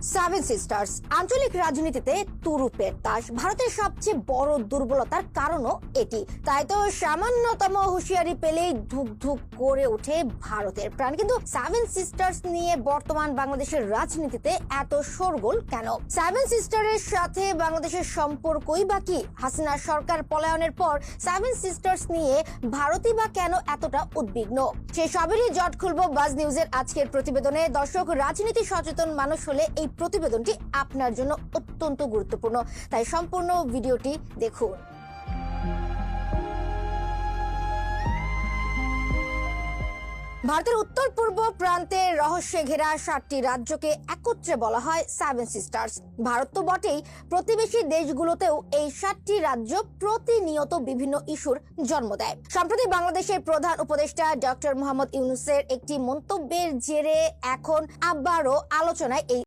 Seven sisters আঞ্চলিক রাজনীতিতে তুরুপের তাস। ভারতের সবচেয়ে বড় দুর্বলতার কারণও এটি। তাই তো সামান্যতম হুঁশিয়ারি পেলেই ধুক ধুক করে ওঠে ভারতের প্রাণ। কিন্তু সেভেন সিস্টার্স নিয়ে বর্তমান বাংলাদেশের রাজনীতিতে এত শোরগোল কেন? সেভেন সিস্টারের সাথে বাংলাদেশের সম্পর্কই বা কি? হাসিনা সরকার পলায়নের পর সেভেন সিস্টার্স নিয়ে ভারতই বা কেন এতটা উদ্বিগ্ন? সেই সবেরই জট খুলবো বাজ নিউজের আজকের প্রতিবেদনে। দর্শক, রাজনীতি সচেতন মানুষ হলে এই প্রতিবেদনটি আপনার জন্য অত্যন্ত গুরুত্বপূর্ণ, তাই সম্পূর্ণ ভিডিওটি দেখুন। ভারতের উত্তর পূর্ব প্রান্তে রহস্যে ঘেরা 7টি রাজ্যকে একত্রে বলা হয় সেভেন সিস্টার্স। ভারত তো বটেই, প্রতিবেশী দেশগুলোতেও এই 7টি রাজ্য প্রতিনিয়ত বিভিন্ন ইস্যুর জন্ম দেয়। সম্প্রতি বাংলাদেশের প্রধান উপদেষ্টা ডক্টর মোহাম্মদ ইউনূসের একটি মন্তব্যের জেরে এখন আবারও আলোচনায় এই